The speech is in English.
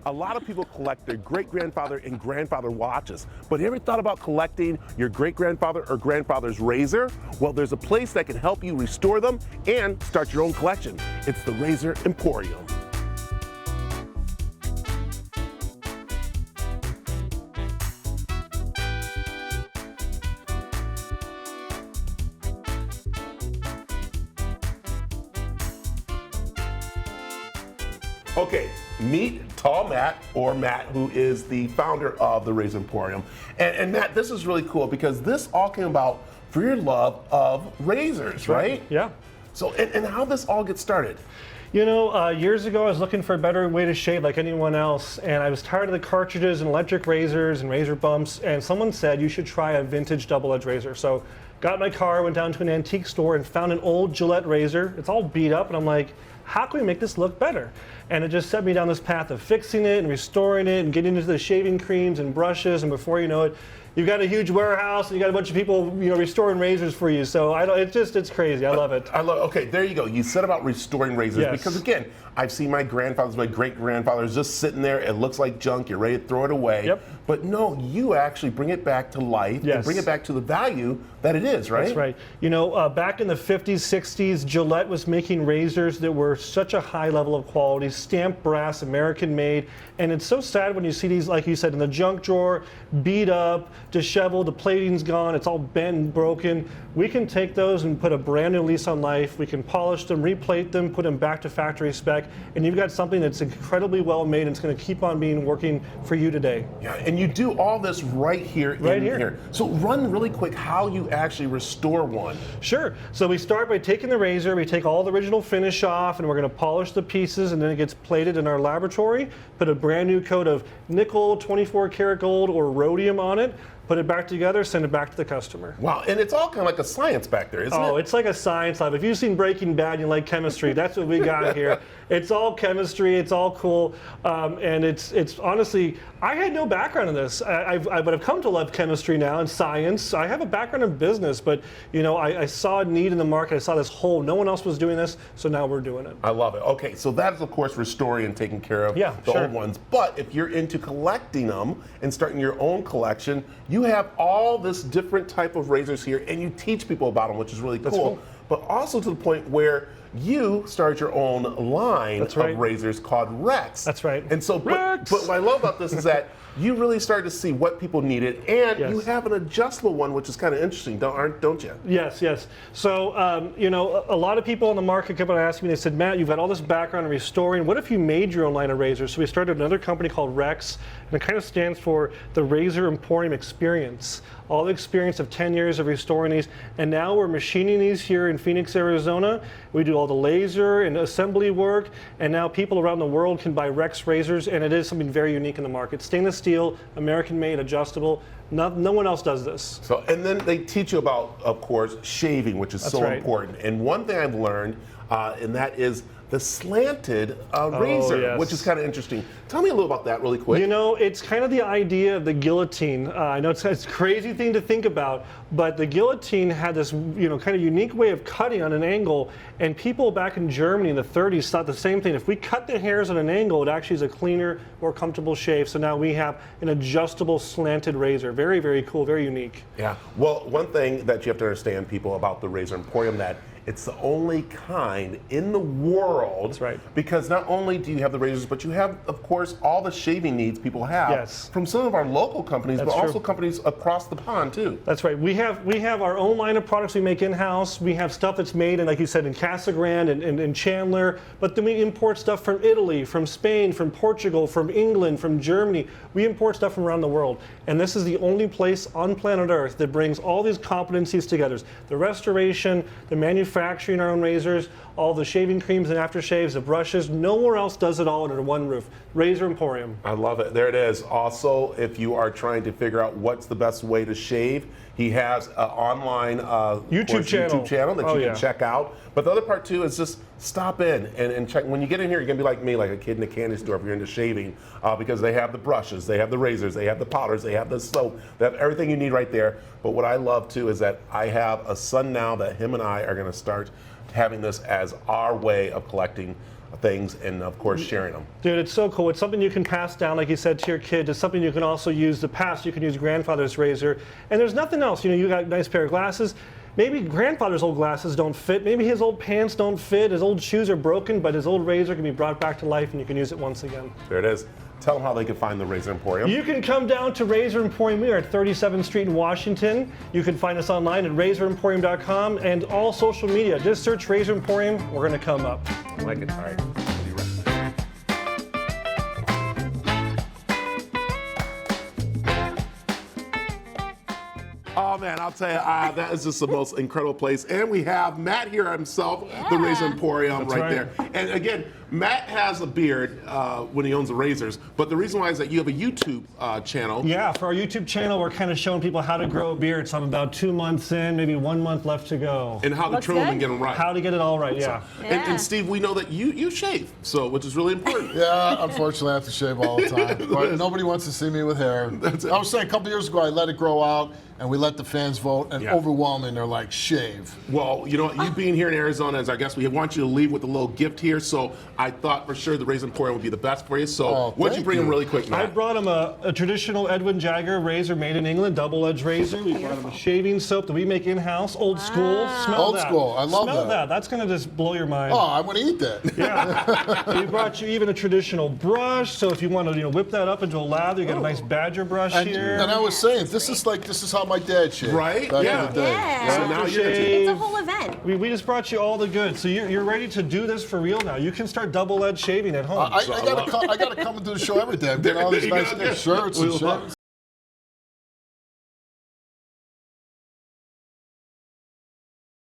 A lot of people collect their great-grandfather and grandfather watches, but have you ever thought about collecting your great-grandfather or grandfather's razor? Well, there's a place that can help you restore them and start your own collection. It's the Razor Emporium. Okay, meet Tall Matt, or Matt, who is the founder of the Razor Emporium. And Matt, this is really cool because this all came about for your love of razors, right? Yeah. So, and how this all get started? You know, years ago I was looking for a better way to shave like anyone else, and I was tired of the cartridges and electric razors and razor bumps, and someone said you should try a vintage double-edged razor. So got in my car, went down to an antique store and found an old Gillette razor. It's all beat up, and I'm like, how can we make this look better? And it just set me down this path of fixing it and restoring it and getting into the shaving creams and brushes, and before you know it, you've got a huge warehouse and you got a bunch of people, restoring razors for you. So it's crazy. I love it. Okay, there you go. You said about restoring razors, yes. Because again, I've seen my grandfathers, my great-grandfathers just sitting there. It looks like junk. You're ready to throw it away. Yep. But no, you actually bring it back to life, yes. And bring it back to the value that it is, right? That's right. You know, back in the 50s, 60s, Gillette was making razors that were such a high level of quality, stamped brass, American made, and it's so sad when you see these, like you said, in the junk drawer, beat up, disheveled, the plating's gone, it's all bent and broken. We can take those and put a brand new lease on life. We can polish them, replate them, put them back to factory spec, and you've got something that's incredibly well made and it's going to keep on being working for you today. Yeah, and you do all this right here. So run really quick how you actually restore one. Sure. So we start by taking the razor, we take all the original finish off, and we're going to polish the pieces, and then it gets plated in our laboratory, put a brand new coat of nickel, 24 karat gold, or rhodium on it, put it back together, send it back to the customer. Wow, and it's all kind of like a science back there, isn't it? Oh, it's like a science lab. If you've seen Breaking Bad and you like chemistry, that's what we got here. It's all chemistry, it's all cool, and it's honestly, I had no background in this. But I've come to love chemistry now and science. I have a background in business, but I saw a need in the market. I saw this hole. No one else was doing this, so now we're doing it. I love it. Okay, so that is of course restoring and taking care of the old ones. But if you're into collecting them and starting your own collection, you have all this different type of razors here, and you teach people about them, which is really cool. But also to the point where you started your own line of razors called Rex. That's right. And so, but what I love about this is that you really started to see what people needed, and you have an adjustable one, which is kind of interesting, don't you? Yes, yes. So, a lot of people on the market kept on asking me, they said, Matt, you've got all this background in restoring. What if you made your own line of razors? So we started another company called Rex, and it kind of stands for the Razor Emporium Experience. All the experience of 10 years of restoring these, and now we're machining these here in Phoenix, Arizona. We do all the laser and assembly work, and now people around the world can buy Rex razors, and it is something very unique in the market. Stainless steel, American made, adjustable. No one else does this. So, and then they teach you about, of course, shaving, which is so important. And one thing I've learned, and that is the slanted razor, which is kind of interesting. Tell me a little about that really quick. You know, it's kind of the idea of the guillotine. I know it's a crazy thing to think about, but the guillotine had this, kind of unique way of cutting on an angle, and people back in Germany in the 30s thought the same thing. If we cut the hairs on an angle, it actually is a cleaner, more comfortable shave. So now we have an adjustable slanted razor. Very, very cool, very unique. Yeah. Well, one thing that you have to understand, people, about the Razor Emporium, that it's the only kind in the world. That's right. Because not only do you have the razors, but you have, of course, all the shaving needs people have from some of our local companies, but also companies across the pond too. That's right. We have our own line of products we make in-house. We have stuff that's made in, like you said, in Casa Grande and Chandler, but then we import stuff from Italy, from Spain, from Portugal, from England, from Germany. We import stuff from around the world. And this is the only place on planet Earth that brings all these competencies together. The restoration, the manufacturing our own razors, all the shaving creams and aftershaves, the brushes. Nowhere else does it all under one roof. Razor Emporium. I love it. There it is. Also, if you are trying to figure out what's the best way to shave, he has an online YouTube channel that you can check out. But the other part too is just stop in and check. When you get in here, you're gonna be like me, like a kid in a candy store if you're into shaving, because they have the brushes, they have the razors, they have the powders, they have the soap, they have everything you need right there. But what I love too is that I have a son now that him and I are gonna start having this as our way of collecting things, and of course sharing them. Dude, it's so cool. It's something you can pass down, like you said, to your kids. It's something you can also use the past. You can use grandfather's razor, and there's nothing else. You got a nice pair of glasses. Maybe grandfather's old glasses don't fit. Maybe his old pants don't fit. His old shoes are broken, but his old razor can be brought back to life, and you can use it once again. There it is. Tell them how they can find the Razor Emporium. You can come down to Razor Emporium. We are at 37th Street in Washington. You can find us online at razoremporium.com and all social media. Just search Razor Emporium. We're going to come up. I like it. All right. Oh man, I'll tell you, that is just the most incredible place. And we have Matt here himself, the Razor Emporium right there. And again, Matt has a beard when he owns the razors, but the reason why is that you have a YouTube channel. Yeah, for our YouTube channel, we're kind of showing people how to grow a beard. So I'm about 2 months in, maybe 1 month left to go. And how to trim them and get them right. How to get it all right, yeah. And Steve, we know that you shave, so which is really important. Yeah, unfortunately I have to shave all the time. But nobody wants to see me with hair. I was saying a couple years ago I let it grow out, and we let the fans vote, and overwhelmingly they're like, shave. Well, you know, you being here in Arizona, as I guess we want you to leave with a little gift here, so I thought for sure the Razor Emporium would be the best for you. So what'd you bring him really quick, Matt? I brought him a traditional Edwin Jagger razor made in England, double-edged razor. We brought him a shaving soap that we make in-house, old school. Smell old that. School, I love Smell that. That's going to just blow your mind. Oh, I want to eat that. Yeah. We brought you even a traditional brush, so if you want to whip that up into a lather, you got a nice badger brush here. And I was saying, this is how my dad shaved. Right? Back in the day. So now It's a whole event. We just brought you all the goods, so you're ready to do this for real now. You can start double-edged shaving at home. I got to come and do the show every day. I'm getting all these nice shirts and shirts.